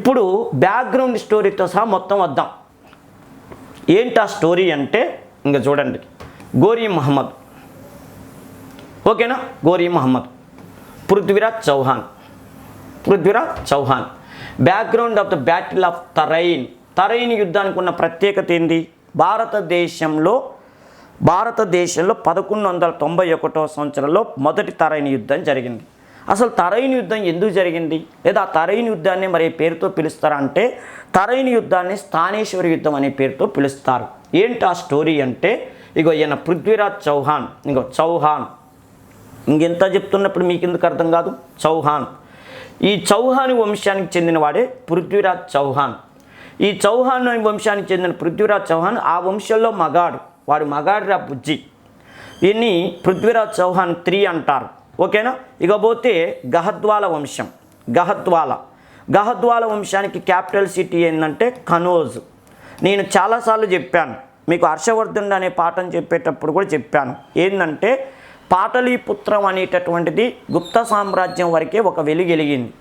ఇప్పుడు బ్యాక్గ్రౌండ్ స్టోరీతో సహా మొత్తం వద్దాం. ఏంటి ఆ స్టోరీ అంటే ఇంకా చూడండి, గోరీ మహమ్మద్, ఓకేనా, Ghori Muhammad, Prithviraj Chauhan. Background of the battle of Tarain. Tarain యుద్ధానికి ఉన్న ప్రత్యేకత ఏంది? భారతదేశంలో 1191 సంవత్సరంలో మొదటి తరైన్ యుద్ధం జరిగింది. అసలు తరైన్ యుద్ధం ఎందుకు జరిగింది, లేదా ఆ తరైన్ యుద్ధాన్ని మరి పేరుతో పిలుస్తారా అంటే తరైన్ యుద్ధాన్ని స్థానేశ్వరి యుద్ధం అనే పేరుతో పిలుస్తారు. ఏంటి ఆ స్టోరీ అంటే ఇగో ఈయన పృథ్వీరాజ్ చౌహాన్, చౌహాన్, ఇంకెంత చెప్తున్నప్పుడు మీకు ఎందుకు అర్థం కాదు, చౌహాన్. ఈ చౌహాన్ వంశానికి చెందినవాడే పృథ్వీరాజ్ చౌహాన్. ఈ చౌహాన్ వంశానికి చెందిన పృథ్వీరాజ్ చౌహాన్ ఆ వంశంలో మగాడు, వాడు మగాడురా బుజ్జి. దీన్ని పృథ్వీరాజ్ చౌహాన్ 3 అంటారు, ఓకేనా. ఇకపోతే గహద్వాల వంశం, గహద్వాల వంశానికి క్యాపిటల్ సిటీ ఏంటంటే కనోజ్. నేను చాలాసార్లు చెప్పాను మీకు, హర్షవర్ధన్ అనే పాఠం చెప్పేటప్పుడు కూడా చెప్పాను. ఏంటంటే పాటలీపుత్రం అనేటటువంటిది గుప్త సామ్రాజ్యం వరకే ఒక వెలుగెలిగింది.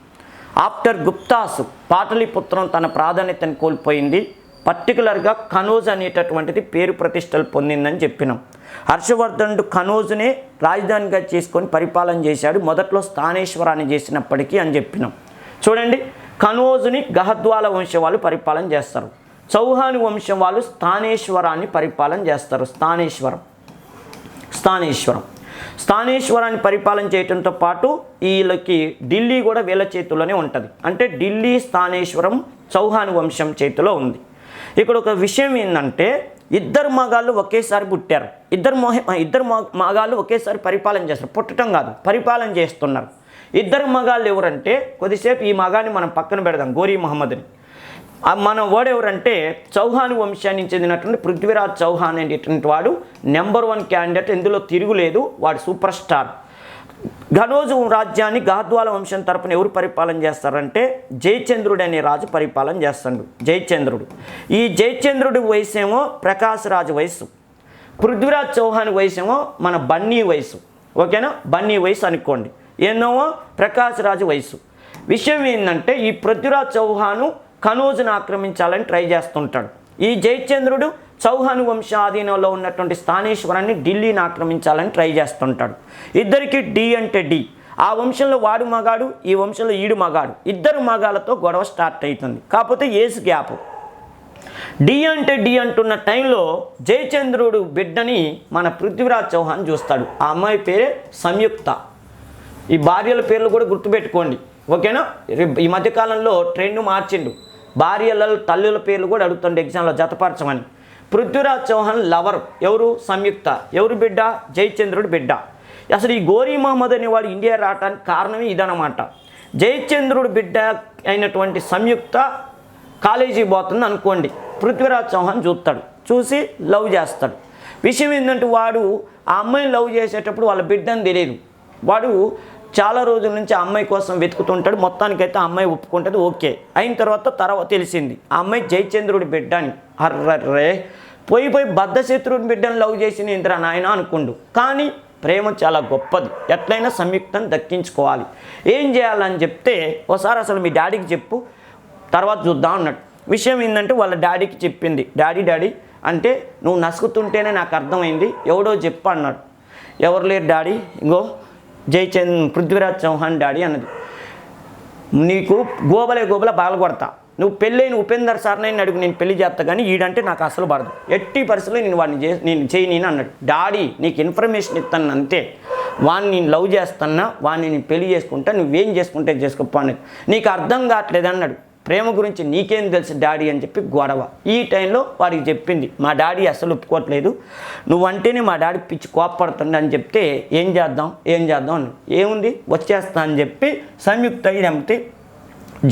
ఆఫ్టర్ గుప్తాస్ పాటలీపుత్రం తన ప్రాధాన్యతను కోల్పోయింది. పర్టికులర్గా కనోజ్ అనేటటువంటిది పేరు ప్రతిష్టలు పొందిందని చెప్పినాం. హర్షవర్ధనుడు కనోజ్నే రాజధానిగా చేసుకొని పరిపాలన చేశాడు, మొదట్లో స్థానేశ్వరాన్ని చేసినప్పటికీ అని చెప్పినాం. చూడండి, కనోజ్ని గహద్వాల వంశం వాళ్ళు పరిపాలన చేస్తారు, చౌహాన్ వంశం వాళ్ళు స్థానేశ్వరాన్ని పరిపాలన చేస్తారు. స్థానేశ్వరాన్ని పరిపాలన చేయడంతో పాటు వీళ్ళకి ఢిల్లీ కూడా వీళ్ళ చేతుల్లోనే ఉంటుంది. అంటే ఢిల్లీ స్థానేశ్వరం చౌహాన్ వంశం చేతిలో ఉంది. ఇక్కడ ఒక విషయం ఏంటంటే ఇద్దరు మగాళ్ళు ఒకేసారి పుట్టారు, ఇద్దరు మగాళ్ళు ఒకేసారి పరిపాలన చేస్తారు, పుట్టడం కాదు పరిపాలన చేస్తున్నారు. ఇద్దరు మగాళ్ళు ఎవరంటే, కొద్దిసేపు ఈ మగాన్ని మనం పక్కన పెడదాం, గోరీ మహమ్మద్ని. మన వాడెవరంటే చౌహాన్ వంశానికి చెందినటువంటి పృథ్వీరాజ్ చౌహాన్ అనేటువంటి వాడు నెంబర్ 1 క్యాండిడేట్, ఇందులో తిరుగులేదు, వాడు సూపర్ స్టార్. కనోజ్ రాజ్యాన్ని గహద్వాల వంశం తరపున ఎవరు పరిపాలన చేస్తారంటే జయచంద్రుడు అనే రాజు పరిపాలన చేస్తాడు, జయచంద్రుడు. ఈ జయచంద్రుడి వయసేమో ప్రకాశ్ రాజు వయసు, పృథ్వీరాజ్ చౌహాన్ వయసేమో మన బన్నీ వయసు, ఓకేనా, బన్నీ వయసు అనుకోండి. ఏమో ప్రకాశ్ రాజు వయసు. విషయం ఏంటంటే ఈ పృథ్వీరాజ్ చౌహాను కనోజ్ను ఆక్రమించాలని ట్రై చేస్తుంటాడు. ఈ జయచంద్రుడు చౌహాన్ వంశ ఆధీనంలో ఉన్నటువంటి స్థానేశ్వరాన్ని ఢిల్లీని ఆక్రమించాలని ట్రై చేస్తుంటాడు. ఇద్దరికి డి అంటే డి, ఆ వంశంలో వాడు మగాడు, ఈ వంశంలో ఈడు మగాడు, ఇద్దరు మగాళ్ళతో గొడవ స్టార్ట్ అవుతుంది. కాకపోతే ఏజ్ గ్యాప్. డి అంటే డి అంటున్న టైంలో జయచంద్రుడు బిడ్డని మన పృథ్వీరాజ్ చౌహాన్ చూస్తాడు. ఆ అమ్మాయి పేరే సంయుక్త. ఈ భార్యల పేర్లు కూడా గుర్తుపెట్టుకోండి, ఓకేనా. ఈ మధ్యకాలంలో ట్రెండ్ మార్చిండు, భార్యల తల్లుల పేర్లు కూడా అడుగుతుండే ఎగ్జామ్లో జతపరచమని. పృథ్వీరాజ్ చౌహాన్ లవర్ ఎవరు? సంయుక్త. ఎవరు బిడ్డ? జయచంద్రుడి బిడ్డ. అసలు ఈ గోరీ మహమ్మద్ అనేవాడు ఇండియా రావడానికి కారణమే ఇదన్నమాట. జయచంద్రుడి బిడ్డ అయినటువంటి సంయుక్త కాలేజీ పోతుంది అనుకోండి, పృథ్వీరాజ్ చౌహాన్ చూస్తాడు, చూసి లవ్ చేస్తాడు. విషయం ఏంటంటే వాడు ఆ అమ్మాయిని లవ్ చేసేటప్పుడు వాళ్ళ బిడ్డని తెలియదు. వాడు చాలా రోజుల నుంచి ఆ అమ్మాయి కోసం వెతుకుతుంటాడు. మొత్తానికైతే ఆ అమ్మాయి ఒప్పుకుంటుంది, ఓకే. అయిన తర్వాత తెలిసింది ఆ అమ్మాయి జయచంద్రుడి బిడ్డ అని. అర్రర్రే, పోయి బద్ధశత్రుడి బిడ్డను లవ్ చేసిన ఇంద్ర నాయన అనుకుండు. కానీ ప్రేమ చాలా గొప్పది, ఎట్లయినా సంయుక్తను దక్కించుకోవాలి. ఏం చేయాలని చెప్తే, ఒకసారి అసలు మీ డాడీకి చెప్పు, తర్వాత చూద్దాం అన్నాడు. విషయం ఏంటంటే వాళ్ళ డాడీకి చెప్పింది. డాడీ అంటే నువ్వు నసుకుతుంటేనే నాకు అర్థమైంది, ఎవడో చెప్పు అన్నాడు. ఎవరు లేరు డాడీ, ఇంకో పృథ్వీరాజ్ చౌహాన్ డాడీ అన్నది. నీకు గోబల బాగా కొడతా, నువ్వు పెళ్ళైన ఉపేందర్ సార్ని అడుగు, నేను పెళ్లి చేస్తా, కానీ ఈడంటే నాకు అసలు పడదు, ఎట్టి పరిస్థితుల్లో నేను చేయను అన్నాడు. డాడీ నీకు ఇన్ఫర్మేషన్ ఇస్తాను అంతే, వాడిని నేను లవ్ చేస్తున్నా, వాడిని నేను పెళ్లి చేసుకుంటా, నువ్వేం చేసుకుంటే చేసుకోపో అన్నది. నీకు అర్థం కావట్లేదు అన్నాడు. ప్రేమ గురించి నీకేం తెలుసు డాడీ అని చెప్పి గొడవ. ఈ టైంలో వాడికి చెప్పింది, మా డాడీ అసలు ఒప్పుకోవట్లేదు, నువ్వంటేనే మా డాడీ పిచ్చి కోపడుతుంది అని చెప్తే ఏం చేద్దాం అన్నాడు. ఏముంది వచ్చేస్తా అని చెప్పి సంయుక్త నమ్మితే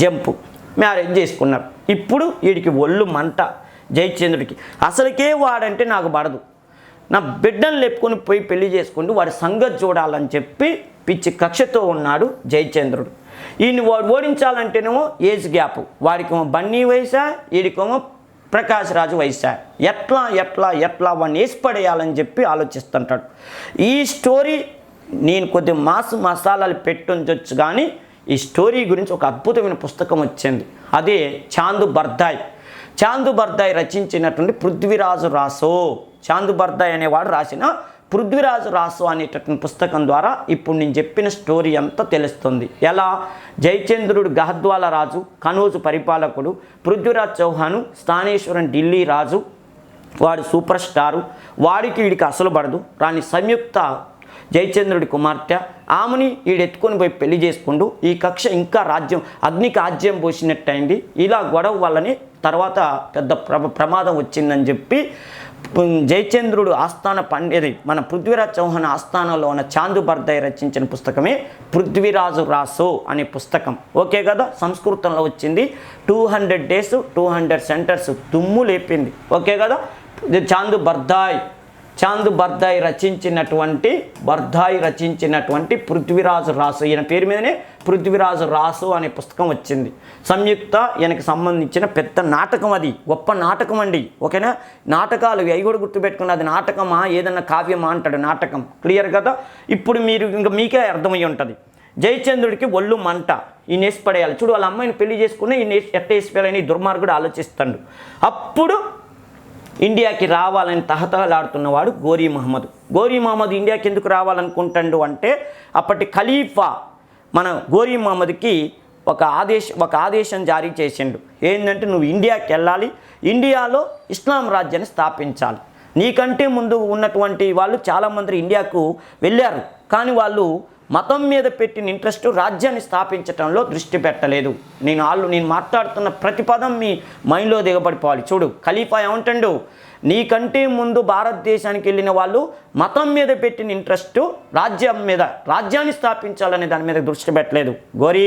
జంపు మ్యారేజ్ చేసుకున్నారు. ఇప్పుడు వీడికి ఒళ్ళు మంట జయచంద్రుడికి. అసలుకే వాడంటే నాకు పడదు, నా బిడ్డను లేపుకొని పోయి పెళ్లి చేసుకుంటూ వాడి సంగతి చూడాలని చెప్పి పిచ్చి కక్షతో ఉన్నాడు జయచంద్రుడు. ఈయన్ని వాడు ఓడించాలంటేనేమో ఏజ్ గ్యాప్, వాడికేమో బన్నీ వయసా, వీడికేమో ప్రకాశ్ రాజు వయసా, ఎట్లా వాడిని వేసి పడేయాలని చెప్పి ఆలోచిస్తుంటాడు. ఈ స్టోరీ నేను కొద్ది మసాలాలు పెట్టుంచవచ్చు, కానీ ఈ స్టోరీ గురించి ఒక అద్భుతమైన పుస్తకం వచ్చింది. అదే చాందు బర్దాయ్. చాందు బర్దాయ్ రచించినటువంటి పృథ్వీరాజు రాసో, చాందు బర్దాయ్ అనేవాడు రాసిన పృథ్వీరాజు రాసో అనేటటువంటి పుస్తకం ద్వారా ఇప్పుడు నేను చెప్పిన స్టోరీ అంతా తెలుస్తుంది. ఎలా? జయచంద్రుడు గహద్వాల రాజు, కనౌజు పరిపాలకుడు, పృథ్వీరాజ్ చౌహాను స్థానేశ్వరం ఢిల్లీ రాజు, వాడు సూపర్ స్టారు, వాడికి వీడికి అసలు పడదు. రాని సంయుక్త జయచంద్రుడి కుమార్తె, ఆమెని వీడెత్తుకొని పోయి పెళ్లి చేసుకుంటూ ఈ కక్ష ఇంకా రాజ్యం అగ్నికి ఆజ్యం పోసినట్టయింది. ఇలా గొడవ వల్లనే తర్వాత పెద్ద ప్రమాదం వచ్చిందని చెప్పి జయచంద్రుడు ఆస్థాన పండిది మన పృథ్వీరాజ్ చౌహాన్ ఆస్థానంలో ఉన్న చాందు బర్దాయ్ రచించిన పుస్తకమే పృథ్వీరాజు రాసో అనే పుస్తకం. ఓకే కదా? సంస్కృతంలో వచ్చింది. 200 days 200 సెంటర్స్ దుమ్ము లేపింది. ఓకే కదా? ఇది చాందు బర్దాయ్ రచించినటువంటి పృథ్వీరాజు రాసో, ఈయన పేరు మీదనే పృథ్వీరాజు రాసో అనే పుస్తకం వచ్చింది. సంయుక్త ఈయనకి సంబంధించిన పెద్ద నాటకం, అది గొప్ప నాటకం అండి. ఓకేనా? నాటకాలు అవి కూడా గుర్తుపెట్టుకుని, అది నాటకమా ఏదన్నా కావ్యమా అంటాడు. నాటకం. క్లియర్ కదా? ఇప్పుడు మీరు ఇంకా మీకే అర్థమై ఉంటుంది. జయచంద్రుడికి ఒళ్ళు మంట, ఈయన వేసి పడేయాలి. చూడు, వాళ్ళ అమ్మాయిని పెళ్లి చేసుకుని ఈయన ఎట్ట వేసి పడేయాలని దుర్మార్గుడు ఆలోచిస్తాడు. అప్పుడు ఇండియాకి రావాలని తహతహలాడుతున్నవాడు గోరీ మహమ్మద్ ఇండియాకి ఎందుకు రావాలనుకుంటాడు అంటే, అప్పటి ఖలీఫా మన గోరీ మహమ్మద్కి ఒక ఆదేశం జారీ చేసిండు. ఏంటంటే, నువ్వు ఇండియాకి వెళ్ళాలి, ఇండియాలో ఇస్లాం రాజ్యాన్ని స్థాపించాలి. నీకంటే ముందు ఉన్నటువంటి వాళ్ళు చాలామంది ఇండియాకు వెళ్ళారు, కానీ వాళ్ళు మతం మీద పెట్టిన ఇంట్రెస్ట్ రాజ్యాన్ని స్థాపించడంలో దృష్టి పెట్టలేదు. నేను మాట్లాడుతున్న ప్రతి పదం మీ మైండ్లో దిగబడిపోవాలి. చూడు, ఖలీఫా ఏమంటాడు, నీకంటే ముందు భారతదేశానికి వెళ్ళిన వాళ్ళు మతం మీద పెట్టిన ఇంట్రెస్ట్ రాజ్యాన్ని స్థాపించాలనే దాని మీద దృష్టి పెట్టలేదు. గోరీ,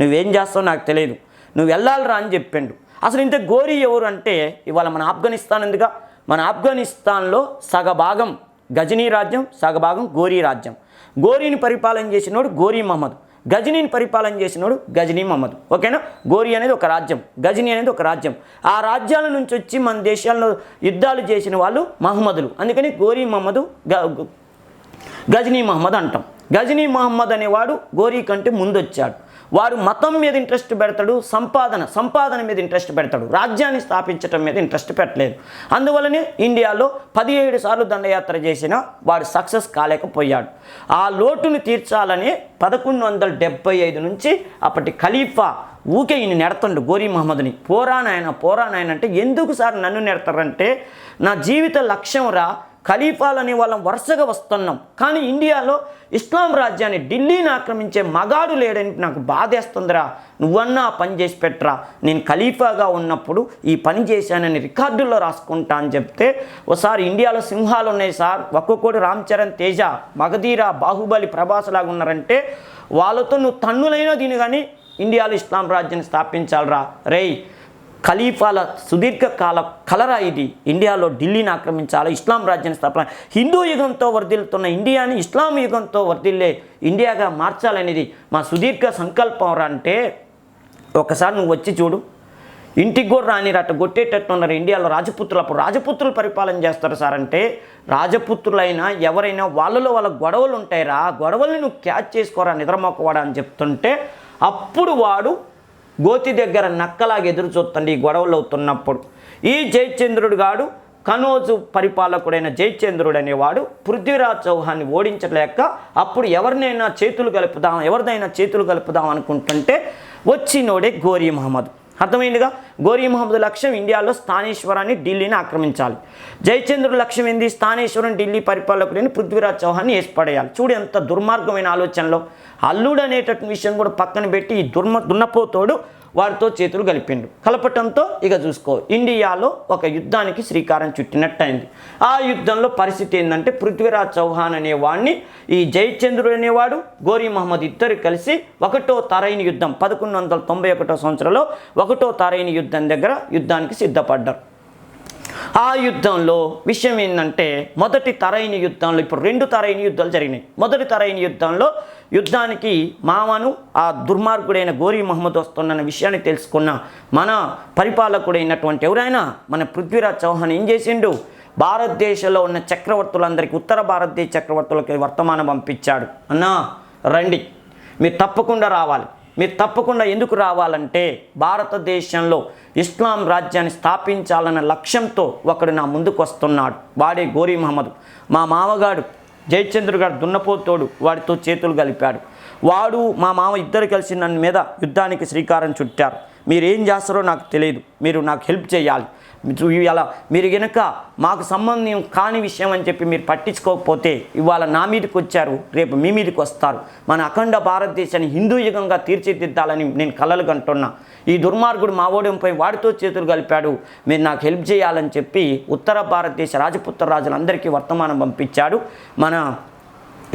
నువ్వేం చేస్తావో నాకు తెలియదు, నువ్వు వెళ్ళాలిరా అని చెప్పిండు. అసలు ఇంత గోరీ ఎవరు అంటే, ఇవాళ మన ఆఫ్ఘనిస్తాన్ ఎందుగా, మన ఆఫ్ఘనిస్తాన్లో సగభాగం గజనీ రాజ్యం, సగభాగం గోరీ రాజ్యం. గోరీని పరిపాలన చేసినోడు గోరీ మహమ్మద్, గజనీని పరిపాలన చేసినోడు గజనీ మహమ్మద్. ఓకేనా? గోరీ అనేది ఒక రాజ్యం, గజనీ అనేది ఒక రాజ్యం. ఆ రాజ్యాల నుంచి వచ్చి మన దేశాల్లో యుద్ధాలు చేసిన వాళ్ళు మహమ్మదులు. అందుకని గోరీ మహమ్మద్, గజనీ మహమ్మద్ అంటాం. గజనీ మహమ్మద్ అనేవాడు గోరీ కంటే ముందు వచ్చాడు. వాడు మతం మీద ఇంట్రెస్ట్ పెడతాడు, సంపాదన మీద ఇంట్రెస్ట్ పెడతాడు, రాజ్యాన్ని స్థాపించడం మీద ఇంట్రెస్ట్ పెట్టలేదు. అందువల్లనే ఇండియాలో 17 సార్లు దండయాత్ర చేసినా వాడు సక్సెస్ కాలేకపోయాడు. ఆ లోటును తీర్చాలని 1175 నుంచి అప్పటి ఖలీఫా ఊకే ఈయన నెడతండు గోరీ మహమ్మద్ని. పోరా నాయన అంటే, ఎందుకు సార్ నన్ను నెడతారంటే, నా జీవిత లక్ష్యం రా, ఖలీఫాలని వాళ్ళం వరుసగా వస్తున్నాం, కానీ ఇండియాలో ఇస్లాం రాజ్యాన్ని ఢిల్లీని ఆక్రమించే మగాడు లేడని నాకు బాధేస్తుందిరా, నువ్వన్నా ఆ పని చేసి పెట్టరా, నేను ఖలీఫాగా ఉన్నప్పుడు ఈ పని చేశానని రికార్డుల్లో రాసుకుంటా అని చెప్తే, ఒకసారి ఇండియాలో సింహాలు ఉన్నాయి సార్, ఒక్కొక్కడు రామ్ చరణ్ తేజ, మగధీర, బాహుబలి, ప్రభాస్ లాగా ఉన్నారంటే, వాళ్ళతో నువ్వు తన్నులైనా దీని కానీ ఇండియాలో ఇస్లాం రాజ్యాన్ని స్థాపించాలరా. రేయ్, ఖలీఫాల సుదీర్ఘకాల కలరా ఇది. ఇండియాలో ఢిల్లీని ఆక్రమించాలి, ఇస్లాం రాజ్యాన్ని స్థాపన, హిందూ యుగంతో వర్ధిల్లుతున్న ఇండియాని ఇస్లాం యుగంతో వర్ధిల్లే ఇండియాగా మార్చాలనేది మా సుదీర్ఘ సంకల్పం రా అంటే, ఒకసారి నువ్వు వచ్చి చూడు, ఇంటికి కూడా రాని అట్ట కొట్టేటట్టు ఉన్నారు ఇండియాలో రాజపుత్రులు. అప్పుడు రాజపుత్రులు పరిపాలన చేస్తారు సార్ అంటే, రాజపుత్రులైనా ఎవరైనా వాళ్ళలో వాళ్ళ గొడవలు ఉంటాయిరా, గొడవల్ని నువ్వు క్యాచ్ చేసుకోరా నిద్రమొక్కవాడా అని చెప్తుంటే, అప్పుడు వాడు గోతి దగ్గర నక్కలాగా ఎదురు చూస్తుంది ఈ గొడవలు అవుతున్నప్పుడు. ఈ జయచంద్రుడు గాడు, కనౌజు పరిపాలకుడైన జయచంద్రుడు అనేవాడు పృథ్వీరాజ్ చౌహాన్ని ఓడించలేక అప్పుడు ఎవరిదైనా చేతులు కలుపుదాం అనుకుంటుంటే వచ్చినోడే గోరీ మహమ్మద్. అర్థమైందిగా? గోరీ మహమ్మద్ లక్ష్యం ఇండియాలో స్థానేశ్వరాన్ని, ఢిల్లీని ఆక్రమించాలి. జయచంద్రుడి లక్ష్యం ఏంది? స్థానేశ్వరం, ఢిల్లీ పరిపాలకుడిని పృథ్వీరాజ్ చౌహాన్ని వేసిపడేయాలి. చూడు ఎంత దుర్మార్గమైన ఆలోచనలో. అల్లుడు అనేటటువంటి విషయం కూడా పక్కన పెట్టి ఈ దున్నపోతోడు వారితో చేతులు కలపటంతో ఇక చూసుకో, ఇండియాలో ఒక యుద్ధానికి శ్రీకారం చుట్టినట్టయింది. ఆ యుద్ధంలో పరిస్థితి ఏంటంటే, పృథ్వీరాజ్ చౌహాన్ అనేవాడిని ఈ జయచంద్రుడు అనేవాడు, గోరీ మహమ్మద్ ఇద్దరు కలిసి 1వ తరైన యుద్ధం 1191 సంవత్సరంలో 1వ తరైన యుద్ధం దగ్గర యుద్ధానికి సిద్ధపడ్డారు. ఆ యుద్ధంలో విషయం ఏంటంటే, మొదటి తరైన యుద్ధంలో ఇప్పుడు 2 తరైన యుద్ధాలు జరిగినాయి. మొదటి తరైన యుద్ధంలో యుద్ధానికి మామను ఆ దుర్మార్గుడైన గోరీ మహమ్మద్ వస్తున్న విషయాన్ని తెలుసుకున్న మన పరిపాలకుడైనటువంటి ఎవరైనా మన పృథ్వీరాజ్ చౌహాన్ ఏం చేసిండు, భారతదేశంలో ఉన్న చక్రవర్తులందరికీ, ఉత్తర భారతదేశ చక్రవర్తులకి వర్తమానం పంపించాడు. అన్నా రండి, మీరు తప్పకుండా రావాలి, మీరు తప్పకుండా ఎందుకు రావాలంటే భారతదేశంలో ఇస్లాం రాజ్యాన్ని స్థాపించాలన్న లక్ష్యంతో ఒకడు నా ముందుకు వస్తున్నాడు. వాడే గోరీ మహమ్మద్. మా మామగాడు జయచంద్ర గారు దున్నపోతోడు, వాడితో చేతులు కలిపాడు. వాడు మా మామ ఇద్దరు కలిసి నన్ను మీద యుద్ధానికి శ్రీకారం చుట్టారు. మీరు ఏం చేస్తారో నాకు తెలియదు, మీరు నాకు హెల్ప్ చేయాలి. ఇలా మీరు గనక మాకు సంబంధం కాని విషయం అని చెప్పి మీరు పట్టించుకోకపోతే ఇవాళ నా మీదకి వచ్చారు, రేపు మీ మీదకి వస్తారు. మన అఖండ భారతదేశాన్ని హిందూ యుగంగా తీర్చిదిద్దాలని నేను కలలు కంటున్నా. ఈ దుర్మార్గుడు మా ఓడంపై వాడితో చేతులు కలిపాడు, మీరు నాకు హెల్ప్ చేయాలని చెప్పి ఉత్తర భారతదేశ రాజపుత్ర రాజులందరికీ వర్తమానం పంపించాడు. మన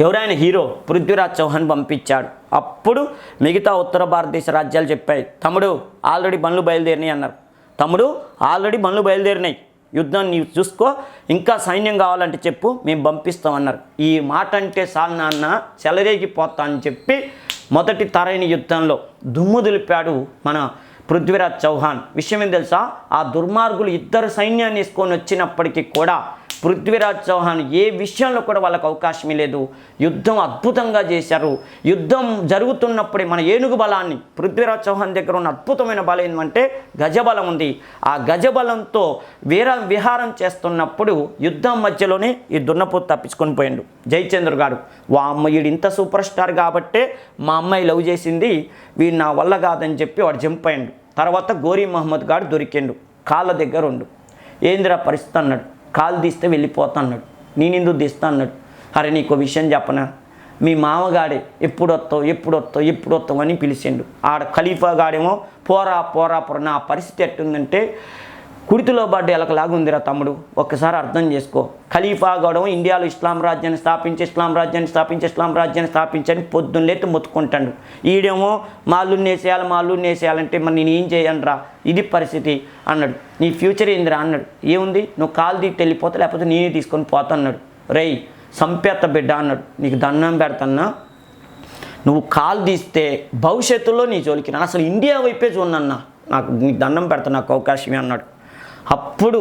ఎవరైనా హీరో పృథ్వీరాజ్ చౌహాన్ పంపించాడు. అప్పుడు మిగతా ఉత్తర భారతదేశ రాజ్యాలు చెప్పాయి, తమ్ముడు ఆల్రెడీ బండ్లు బయలుదేరినాయి అన్నారు. తమ్ముడు ఆల్రెడీ బండ్లు బయలుదేరినాయి, యుద్ధం నీవు చూసుకో, ఇంకా సైన్యం కావాలంటే చెప్పు, మేము పంపిస్తామన్నారు. ఈ మాట అంటే సార్ నాన్న చెలరేగిపోతా అని చెప్పి మొదటి తరైన యుద్ధంలో దుమ్ము దులిపాడు మన పృథ్వీరాజ్ చౌహాన్. విషయం ఏం తెలుసా, ఆ దుర్మార్గులు ఇద్దరు సైన్యాన్ని వేసుకొని వచ్చినప్పటికీ కూడా పృథ్వీరాజ్ చౌహాన్ ఏ విషయంలో కూడా వాళ్ళకు అవకాశమే లేదు. యుద్ధం అద్భుతంగా చేశారు. యుద్ధం జరుగుతున్నప్పుడే మన ఏనుగు బలాన్ని, పృథ్వీరాజ్ చౌహాన్ దగ్గర ఉన్న అద్భుతమైన బలం ఏంటంటే గజబలం ఉంది. ఆ గజబలంతో విహారం చేస్తున్నప్పుడు యుద్ధం మధ్యలోనే ఈ దున్నపోతు తప్పించుకొని పోయిండు జయచంద్ర గారు. వా అమ్మాయిడు ఇంత సూపర్ స్టార్ కాబట్టే మా అమ్మాయి లవ్ చేసింది, వీడు నా వల్ల కాదని చెప్పి వాడు జంప్ అయ్యిండు. తర్వాత గోరీ మహమ్మద్ గారు దొరికిండు, కాళ్ళ దగ్గర ఉండు. ఏందిరా పరిస్థితి అన్నాడు. కాలు తీస్తే వెళ్ళిపోతా అన్నాడు. నేను ఎందుకు తీస్తా అన్నాడు. అరే నీకు విషయం చెప్పనా, మీ మామగాడే ఎప్పుడు వస్తావు అని పిలిచిండు. ఆడ ఖలీఫా గాడేమో పోరా నా పరిస్థితి ఎట్టుందంటే కుడితిలో పడ్డ ఎలకలాగుందిరా తమ్ముడు, ఒక్కసారి అర్థం చేసుకో. ఖలీఫా గాడేమో ఇండియాలో ఇస్లాం రాజ్యాన్ని స్థాపించని పొద్దున్నలేతే మొత్తుకుంటాడు. ఈడేమో మాల్లుని వేసేయాలంటే మరి నేను ఏం చేయనురా, ఇది పరిస్థితి అన్నాడు. నీ ఫ్యూచర్ ఏందిరా అన్నాడు. ఏముంది, నువ్వు కాలు తీసి వెళ్ళిపోతా, లేకపోతే నేనే తీసుకొని పోతా అన్నాడు. రేయ్ సంపేత బిడ్డ అన్నాడు, నీకు దండం పెడతన్నా, నువ్వు కాలు తీస్తే భవిష్యత్తులో నీ జోలికి నా అసలు ఇండియా వైపే చూడన్నా, నాకు నీకు దండం పెడతా, నాకు అవకాశమే అన్నాడు. అప్పుడు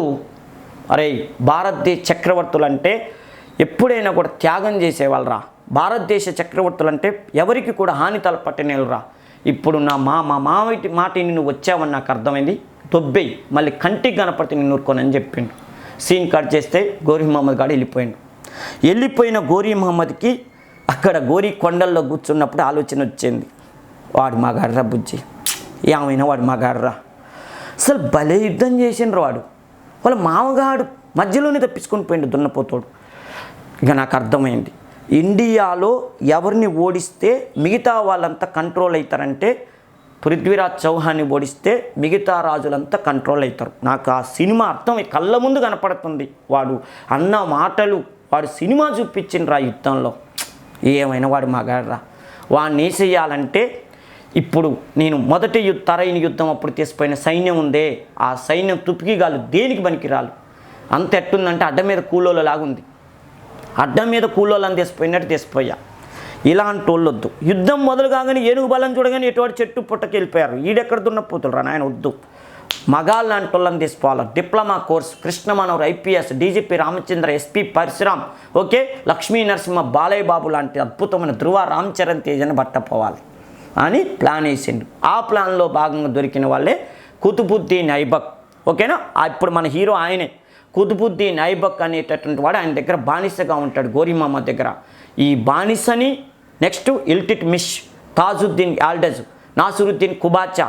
అరే భారతదేశ చక్రవర్తులు అంటే ఎప్పుడైనా కూడా త్యాగం చేసేవాళ్ళరా. భారతదేశ చక్రవర్తులు అంటే ఎవరికి కూడా హాని తలపట్టనేళ్ళరా. ఇప్పుడు నా మామయ్య మాట నువ్వు వచ్చావని నాకు అర్థమైంది, తొబ్బేయి, మళ్ళీ కంటికి కనపడితే నేను ఊరుకోనని చెప్పిండు. సీన్ కట్ చేస్తే గోరీ మహమ్మద్ గారు వెళ్ళిపోయిన గోరీ మహమ్మద్కి అక్కడ గోరీ కొండల్లో కూర్చున్నప్పుడు ఆలోచన వచ్చింది, వాడు మగాడ్రా బుజ్జి, ఏమైనా వాడు మగాడ్రా, అసలు భలే యుద్ధం చేసిండ్రు వాడు, వాళ్ళ మామగాడు మధ్యలోనే తప్పించుకొని పోయిండు దున్నపోతోడు. ఇక నాకు అర్థమైంది, ఇండియాలో ఎవరిని ఓడిస్తే మిగతా వాళ్ళంతా కంట్రోల్ అవుతారంటే పృథ్వీరాజ్ చౌహాన్ని ఓడిస్తే మిగతా రాజులంతా కంట్రోల్ అవుతారు. నాకు ఆ సినిమా అర్థం కళ్ళ ముందు కనపడుతుంది. వాడు అన్న మాటలు, వాడు సినిమా చూపించిండ్రు ఆ యుద్ధంలో. ఏమైనా వాడు మగాడ్రా, వాడిని వేసేయాలంటే ఇప్పుడు నేను మొదటి తరైన యుద్ధం అప్పుడు తీసిపోయిన సైన్యం ఉందే, ఆ సైన్యం తుపికిగాలు దేనికి పనికిరాలు, అంత ఎట్టుందంటే అడ్డ మీద కూలోళ్ళలాగుంది. అడ్డం మీద కూలోళ్ళని తీసిపోయా. ఇలాంటి వాళ్ళు వద్దు. యుద్ధం మొదలు కాగానే ఏనుగు బలం చూడగానే ఎటువంటి చెట్టు పుట్టకి వెళ్ళిపోయారు. ఈడెక్కడ దున్నపోతులరా నాయన, వద్దు. మగాళ్ళు లాంటి వాళ్ళని తీసుకోవాలి. Diploma course Krishna Manohar IPS, DGP Ramachandra, SP Parashuram, okay, Lakshmi Narasimha, Balayya Babu లాంటి అద్భుతమైన ధృవ రామ్ చరణ్ తేజని పట్టపోవాలి అని ప్లాన్ వేసిండు. ఆ ప్లాన్లో భాగంగా దొరికిన వాళ్ళే కుతుబుద్దీన్ ఐబక్. ఓకేనా, ఇప్పుడు మన హీరో ఆయనే కుతుబుద్దీన్ ఐబక్ అనేటటువంటి వాడు. ఆయన దగ్గర బానిసగా ఉంటాడు గోరీ మహమ్మద్ దగ్గర. ఈ బానిసని నెక్స్ట్ ఇల్టిట్మిష్, తాజుద్దీన్ యాల్డజ్, నాసిరుద్దీన్ కుబాచా,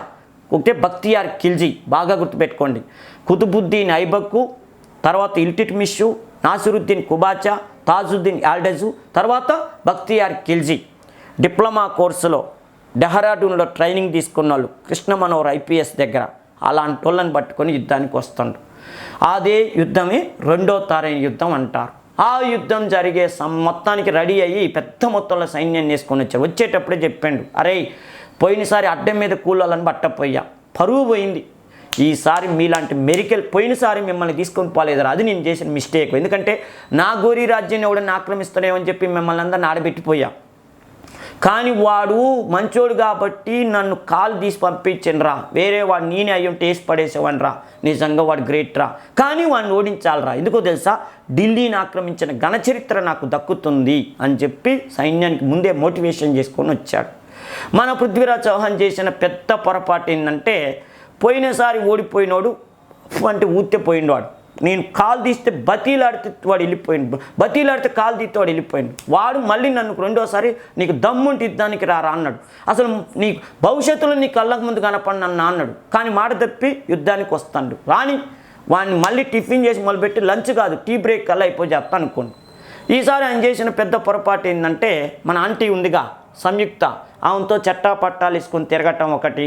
ఓకే, బక్తియార్ ఖిల్జీ, బాగా గుర్తుపెట్టుకోండి. కుతుబుద్దీన్ ఐబక్కు, తర్వాత ఇల్టిట్మిష్, నాసిరుద్దీన్ కుబాచా, తాజుద్దీన్ యాల్డజు, తర్వాత బక్తియార్ ఖిల్జీ. డిప్లొమా కోర్సులో డెహ్రాడూన్లో ట్రైనింగ్ తీసుకున్న వాళ్ళు కృష్ణ మనోహర్ ఐపీఎస్ దగ్గర. అలాంటి వాళ్ళని పట్టుకొని యుద్ధానికి వస్తుండ్రు. అదే యుద్ధమే రెండో తారైన యుద్ధం అంటారు. ఆ యుద్ధం జరిగే మొత్తానికి రెడీ అయ్యి పెద్ద మొత్తంలో సైన్యాన్ని వేసుకొని వచ్చారు. వచ్చేటప్పుడే చెప్పాడు, అరే పోయినసారి అడ్డం మీద కూలాలని పట్టపోయా, పరువు పోయింది. ఈసారి మీలాంటి మెరికల్, పోయినసారి మిమ్మల్ని తీసుకొని పోలేదురా, అది నేను చేసిన మిస్టేక్. ఎందుకంటే నా గోరీ రాజ్యాన్ని ఎవడన్నా ఆక్రమిస్తానేమని చెప్పి మిమ్మల్ని అందరిని ఆడబెట్టిపోయా. కానీ వాడు మంచోడు కాబట్టి నన్ను కాలు తీసి పంపించండిరా, వేరే వాడు నేనే అయ్యి ఉంటే వేసి పడేసేవాడిని రా, నిజంగా వాడు గ్రేట్ రా, కానీ వాడిని ఓడించాలరా. ఎందుకో తెలుసా, ఢిల్లీని ఆక్రమించిన ఘనచరిత్ర నాకు దక్కుతుంది అని చెప్పి సైన్యానికి ముందే మోటివేషన్ చేసుకొని వచ్చాడు. మన పృథ్వీరాజ్ చౌహాన్ చేసిన పెద్ద పొరపాటు ఏంటంటే, పోయినసారి ఓడిపోయినోడు అంటే ఊతే పోయినవాడు. నేను కాలు తీస్తే బతీలాడితే వాడు వెళ్ళిపోయిండు, బతీలాడితే కాలు తీస్తే వాడు వెళ్ళిపోయిండు. వాడు మళ్ళీ నన్ను రెండోసారి నీకు దమ్ముంటి యుద్ధానికి రారా అన్నాడు. అసలు నీ భవిష్యత్తులో నీ కళ్ళకు ముందు కనపడి నన్ను అన్నాడు. కానీ మాట తప్పి యుద్ధానికి వస్తాడు. రాని వాడిని మళ్ళీ టిఫిన్ చేసి మొదలుపెట్టి లంచ్ కాదు టీ బ్రేక్ కల్లా అయిపోయి చేస్తా అనుకోండి. ఈసారి ఆయన చేసిన పెద్ద పొరపాటు ఏంటంటే, మన ఆంటీ ఉందిగా సంయుక్త, ఆమెతో చట్టా పట్టాలు వేసుకొని తిరగటం ఒకటి.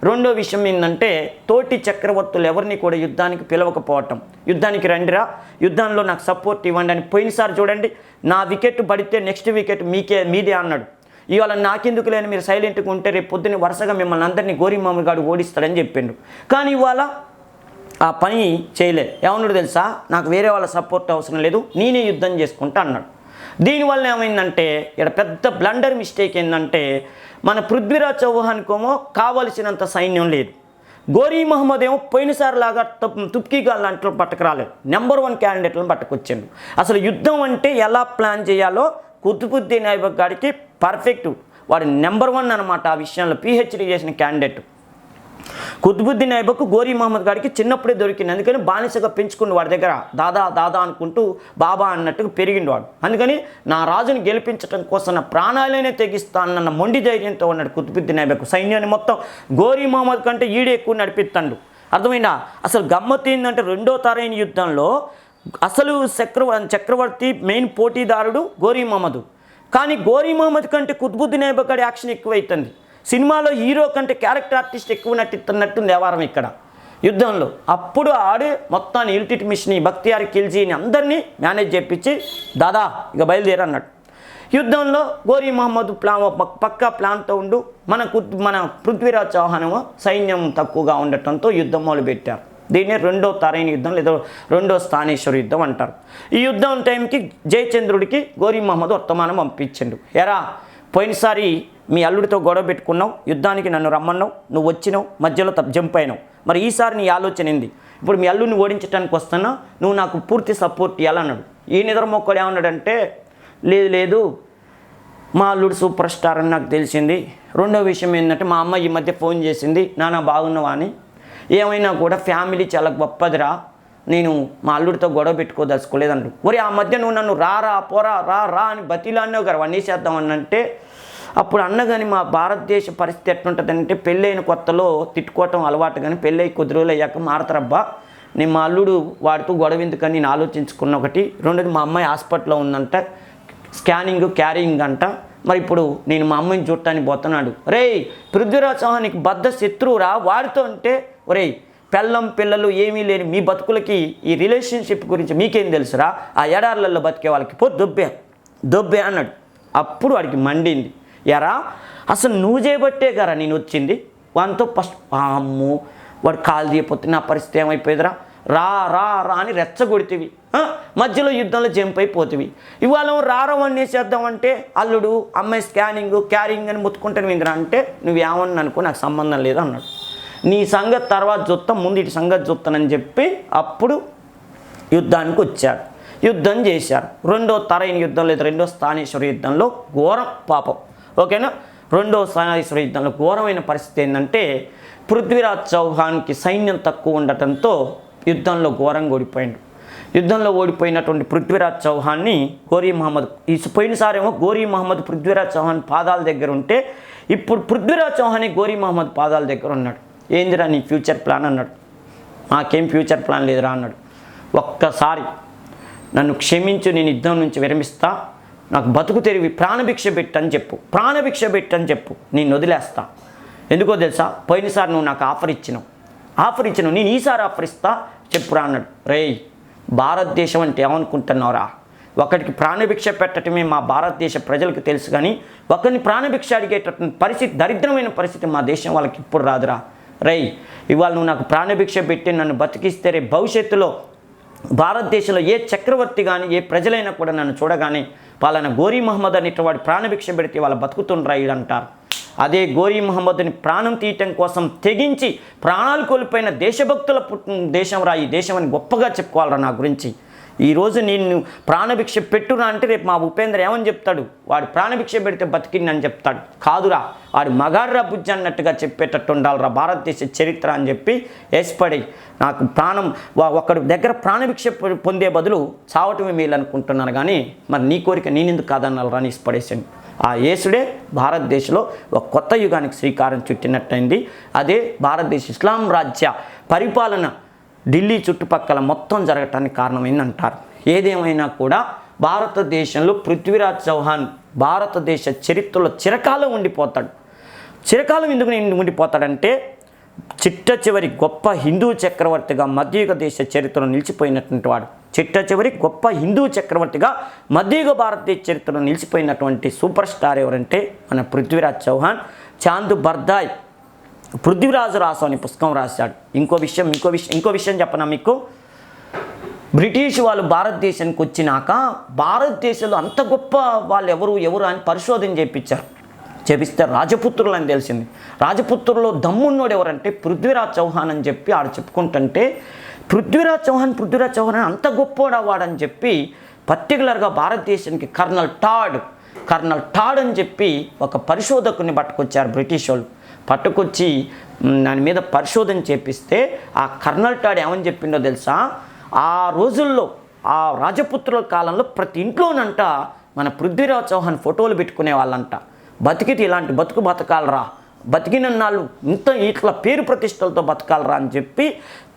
రెండో విషయం ఏంటంటే, తోటి చక్రవర్తులు ఎవరిని కూడా యుద్ధానికి పిలవకపోవటం. యుద్ధానికి రండిరా, యుద్ధంలో నాకు సపోర్ట్ ఇవ్వండి అని. పోయినసారి చూడండి, నా వికెట్ పడితే నెక్స్ట్ వికెట్ మీదే అన్నాడు. ఇవాళ నాకెందుకు లేని మీరు సైలెంట్గా ఉంటే రేపు పొద్దున్న వరుసగా మిమ్మల్ని అందరినీ గోరిమామ గారు ఓడిస్తాడని చెప్పిండు. కానీ ఇవాళ ఆ పని చేయలేదు. ఏమన్నాడు తెలుసా, నాకు వేరే వాళ్ళ సపోర్ట్ అవసరం లేదు, నేనే యుద్ధం చేసుకుంటా అన్నాడు. దీనివల్ల ఏమైందంటే, ఇక్కడ పెద్ద బ్లండర్ మిస్టేక్ ఏంటంటే, మన పృథ్వీరాజ్ చౌహాన్కేమో కావలసినంత సైన్యం లేదు. గోరీ మహమ్మద్ ఏమో పోయినసారి లాగా తుప్కీగా లాంటి పట్టుకురాలేదు, నెంబర్ 1 క్యాండిడేట్లను పట్టుకొచ్చిండు. అసలు యుద్ధం అంటే ఎలా ప్లాన్ చేయాలో కుతుబుద్దీన్ ఐబక్ గారికి పర్ఫెక్ట్, వాడు నెంబర్ 1 అనమాట ఆ విషయంలో, పిహెచ్డి చేసిన క్యాండిడేట్. కుతుబుద్దీన్ ఐబక్ గోరీ మహమ్మద్ గారికి చిన్నప్పుడే దొరికింది. అందుకని బానిసగా పెంచుకుని వాడి దగ్గర దాదా అనుకుంటూ బాబా అన్నట్టుగా పెరిగిండు వాడు. అందుకని నా రాజుని గెలిపించడం కోసం నా ప్రాణాలనే తెగిస్తానన్న మొండి ధైర్యంతో ఉన్నాడు కుతుబుద్దీన్ ఐబక్. సైన్యాన్ని మొత్తం గోరీ మహమ్మద్ కంటే ఈడే ఎక్కువ నడిపిస్తాడు. అర్థమైందా? అసలు గమ్మత్ ఏంటంటే, రెండో తరైన యుద్ధంలో అసలు చక్రవర్తి మెయిన్ పోటీదారుడు గోరీ మహమ్మద్. కానీ గోరీ మహమ్మద్ కంటే కుతుబుద్దీన్ ఐబక్ గారి యాక్షన్ ఎక్కువైతుంది. సినిమాలో హీరో కంటే క్యారెక్టర్ ఆర్టిస్ట్ ఎక్కువ నటిస్తున్నట్టు వ్యవహారం ఇక్కడ యుద్ధంలో. అప్పుడు ఆడు మొత్తాన్ని ఇల్టిట్ మిషన్ని, బక్తియార్ ఖిల్జీని అందరినీ మేనేజ్ చేయించి దాదా ఇక బయలుదేరి అన్నాడు. యుద్ధంలో గోరీ మహమ్మద్ పక్కా ప్లాన్తో ఉండు. మన పృథ్వీరాజ్ చౌహాన్ సైన్యం తక్కువగా ఉండటంతో యుద్ధం మొదలుపెట్టారు. దీన్నే రెండో తరైన యుద్ధం లేదా రెండో స్థానేశ్వర యుద్ధం అంటారు. ఈ యుద్ధం టైంకి జయచంద్రుడికి గోరీ మహమ్మద్ వర్తమానం పంపించిండు. ఎరా, పోయినసారి మీ అల్లుడితో గొడవ పెట్టుకున్నావు, యుద్ధానికి నన్ను రమ్మన్నావు, నువ్వు వచ్చినావు, మధ్యలో జంప్ అయినావు. మరి ఈసారి నీ ఆలోచన ఏంది? ఇప్పుడు మీ అల్లుడిని ఓడించడానికి వస్తున్నా, నువ్వు నాకు పూర్తి సపోర్ట్ ఇవ్వాలన్నాడు. ఈ నిద్రమొక్కడు ఏమన్నాడంటే, లేదు మా అల్లుడు సూపర్ స్టార్ అని నాకు తెలిసింది. రెండో విషయం ఏంటంటే, మా అమ్మ ఈ మధ్య ఫోన్ చేసింది, నాన్న బాగున్నావా అని. ఏమైనా కూడా ఫ్యామిలీ చాలా గొప్పదిరా, నేను మా అల్లుడితో గొడవ పెట్టుకోదలుచుకోలేదన్నాడు. మరి ఆ మధ్య నువ్వు నన్ను రారా పోరా రా అని బతిలాడినావు గారు వన్నీ చేద్దామనంటే, అప్పుడు అన్న కానీ మా భారతదేశ పరిస్థితి ఎట్లుంటుందంటే, పెళ్ళైన కొత్తలో తిట్టుకోవటం అలవాటు, కానీ పెళ్ళై కొద్ది రోజులు అయ్యాక మారతారబ్బా. నేను మా అల్లుడు వాడితో గొడవ ఎందుకని నేను ఆలోచించుకున్న ఒకటి. రెండోది మా అమ్మాయి హాస్పిటల్లో ఉందంట, స్కానింగ్ క్యారింగ్ అంట. మరి ఇప్పుడు నేను మా అమ్మాయిని చూడటానికి పోతున్నాడు. పృథ్వీరాజ్ చౌహాన్కి బద్ద శత్రువురా, వాడితో అంటే ఒరేయ్ పెళ్ళం పిల్లలు ఏమీ లేని మీ బతుకులకి ఈ రిలేషన్షిప్ గురించి మీకేం తెలుసురా, ఆ ఎడార్లలో బతికే వాళ్ళకి దొబ్బే అన్నాడు. అప్పుడు వాడికి మండింది. ఎరా, అసలు నువ్వు చేయబట్టే కదా నేను వచ్చింది. వాడితో ఫస్ట్ అమ్మో వాడు కాలు తీయపోతే నా పరిస్థితి ఏమైపోయేదిరా, రా అని రెచ్చగొడితివి, మధ్యలో యుద్ధంలో జంప్ అయిపోతివి. ఇవాళ రారవన్నీ చేద్దామంటే అల్లుడు అమ్మాయి స్కానింగ్ క్యారింగ్ అని ముత్తుకుంటాను విందిరా అంటే, నువ్వేమన్నా అనుకో, నాకు సంబంధం లేదు అన్నాడు. నీ సంగతి తర్వాత చూస్తాం, ముందు ఇటు సంగతి చూస్తానని చెప్పి అప్పుడు యుద్ధానికి వచ్చారు. యుద్ధం చేశారు. రెండో తరైన యుద్ధం లేదా రెండో స్థానేశ్వర యుద్ధంలో ఘోరం పాపం. ఓకేనా? రెండో స్థానేశ్వర యుద్ధంలో ఘోరమైన పరిస్థితి ఏంటంటే, పృథ్వీరాజ్ చౌహాన్కి సైన్యం తక్కువ ఉండటంతో యుద్ధంలో ఘోరంగా ఓడిపోయాడు. యుద్ధంలో ఓడిపోయినటువంటి పృథ్వీరాజ్ చౌహాన్ని గోరీ మహమ్మద్, పోయినసారేమో గోరీ మహమ్మద్ పృథ్వీరాజ్ చౌహాన్ పాదాల దగ్గర ఉంటే, ఇప్పుడు పృథ్వీరాజ్ చౌహాన్ గోరీ మహమ్మద్ పాదాల దగ్గర ఉన్నాడు. ఏందిరా నీ ఫ్యూచర్ ప్లాన్ అన్నాడు. నాకేం ఫ్యూచర్ ప్లాన్ లేదురా అన్నాడు. ఒక్కసారి నన్ను క్షమించు, నేను యుద్ధం నుంచి విరమిస్తా, నాకు బతుకు తెరివి ప్రాణభిక్ష పెట్టని చెప్పు, నేను వదిలేస్తా. ఎందుకో తెలుసా, పోయినసారి నువ్వు నాకు ఆఫర్ ఇచ్చినావు, నేను ఈసారి ఆఫర్ ఇస్తా, చెప్పురా అన్నాడు. భారతదేశం అంటే ఏమనుకుంటున్నావురా, ఒకరికి ప్రాణభిక్ష పెట్టడమే మా భారతదేశ ప్రజలకు తెలుసు, కానీ ఒకరిని ప్రాణభిక్ష అడిగేటటువంటి పరిస్థితి, దరిద్రమైన పరిస్థితి మా దేశం వాళ్ళకి ఇప్పుడు రాదురా. ఇవాళ నువ్వు నాకు ప్రాణభిక్ష పెట్టి నన్ను బతికిస్తే రేపు భవిష్యత్తులో భారతదేశంలో ఏ చక్రవర్తి కానీ ఏ ప్రజలైనా కూడా నన్ను చూడగానే వాళ్ళని గోరీ మహమ్మద్ అనేటి వాడు ప్రాణభిక్ష పెడితే వాళ్ళ బతుకుతుండ్రా అంటారు. అదే గోరీ మహమ్మద్ని ప్రాణం తీయటం కోసం తెగించి ప్రాణాలు కోల్పోయిన దేశభక్తుల దేశం రా ఈ దేశం అని గొప్పగా చెప్పుకోవాలరా నా గురించి. ఈరోజు నిన్ను ప్రాణభిక్ష పెట్టురా అంటే రేపు మా ఉపేంద్ర ఏమని చెప్తాడు? వాడు ప్రాణభిక్ష పెడితే బతికిందని చెప్తాడు. కాదురా, వాడు మగాడ్రా బుజ్జి అన్నట్టుగా చెప్పేటట్టు ఉండాలిరా భారతదేశ చరిత్ర అని చెప్పి వేసిపడి నాకు ప్రాణం ఒకడి దగ్గర ప్రాణభిక్ష పొందే బదులు చావటమే మేలు అనుకుంటున్నాను. కానీ మరి నీ కోరిక నేనెందుకు కాదన్నారా అని ఇసిపడేసాను. ఆ యేసుడే భారతదేశంలో ఒక కొత్త యుగానికి శ్రీకారం చుట్టినట్టయింది. అదే భారతదేశ ఇస్లాం రాజ్య పరిపాలన ఢిల్లీ చుట్టుపక్కల మొత్తం జరగటానికి కారణమైందంటారు. ఏదేమైనా కూడా భారతదేశంలో పృథ్వీరాజ్ చౌహాన్ భారతదేశ చరిత్రలో చిరకాలం ఉండిపోతాడు. చిరకాలం ఎందుకు ఉండిపోతాడంటే చిట్ట చివరి గొప్ప హిందూ చక్రవర్తిగా మధ్యయుగ దేశ చరిత్రలో నిలిచిపోయినటువంటి వాడు. చిట్ట చివరి గొప్ప హిందూ చక్రవర్తిగా మధ్యయుగ భారతదేశ చరిత్రలో నిలిచిపోయినటువంటి సూపర్ స్టార్ ఎవరంటే మన పృథ్వీరాజ్ చౌహాన్. చాంద్ బర్దాయ్ పృథ్వీరాజు రాసు అనే పుస్తకం రాశాడు. ఇంకో విషయం చెప్పనా మీకు? బ్రిటిష్ వాళ్ళు భారతదేశానికి వచ్చినాక భారతదేశంలో అంత గొప్ప వాళ్ళు ఎవరు అని పరిశోధన చేపిస్తే రాజపుత్రులు అని తెలిసింది. రాజపుత్రుల్లో దమ్మున్నోడు ఎవరంటే పృథ్వీరాజ్ చౌహాన్ అని చెప్పి ఆడు చెప్పుకుంటుంటే పృథ్వీరాజ్ చౌహాన్ అంత గొప్పోడా వాడని చెప్పి పర్టికులర్గా భారతదేశానికి కర్నల్ టాడ్ అని చెప్పి ఒక పరిశోధకుని పట్టుకొచ్చారు బ్రిటిష్ వాళ్ళు. పట్టుకొచ్చి దాని మీద పరిశోధన చేపిస్తే ఆ కర్నల్ టాడ్ ఏమని చెప్పిండో తెలుసా? ఆ రోజుల్లో ఆ రాజపుత్రుల కాలంలో ప్రతి ఇంట్లోనంట మన పృథ్వీరాజ్ చౌహాన్ ఫోటోలు పెట్టుకునే వాళ్ళంట. బతికితే ఇలాంటి బతకాలరా, బతికినన్నాళ్ళు ఇట్లా పేరు ప్రతిష్టలతో బతకాలరా అని చెప్పి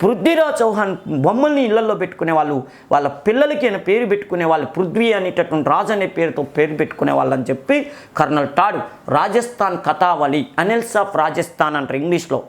పృథ్వీరాజ్ చౌహాన్ బొమ్మల్ని ఇళ్లలో పెట్టుకునే వాళ్ళు, వాళ్ళ పిల్లలకి అయిన పేరు పెట్టుకునే వాళ్ళు, పృథ్వీ అనేటటువంటి రాజు అనే పేరుతో పేరు పెట్టుకునే వాళ్ళు అని చెప్పి కర్నల్ టాడ్ రాజస్థాన్ కథావళి, అనెల్స్ ఆఫ్ రాజస్థాన్ అంటారు ఇంగ్లీష్లో.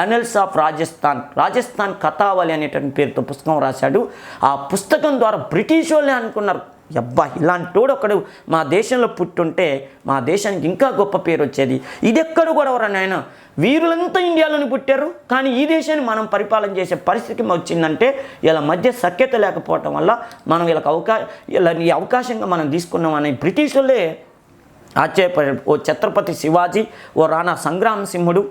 అనెల్స్ ఆఫ్ రాజస్థాన్ కథావళి అనేటువంటి పేరుతో పుస్తకం రాశాడు. ఆ పుస్తకం ద్వారా బ్రిటిష్ వాళ్ళే అనుకున్నారు, అబ్బా ఇలాంటోడు ఒకడు మా దేశంలో పుట్టుంటే మా దేశానికి ఇంకా గొప్ప పేరు వచ్చేది. ఇది ఎక్కడ కూడా ఎవరన్నా వీరులంతా ఇండియాలోనే పుట్టారు, కానీ ఈ దేశాన్ని మనం పరిపాలన చేసే పరిస్థితి వచ్చిందంటే ఇలా మధ్య సఖ్యత లేకపోవటం వల్ల మనం ఈ అవకాశంగా మనం తీసుకున్నామని బ్రిటిష్ వాళ్ళే ఆశ్చర్యపడారు. ఓ ఛత్రపతి శివాజీ, ఓ రాణా సంగ్రామ్ సింహుడు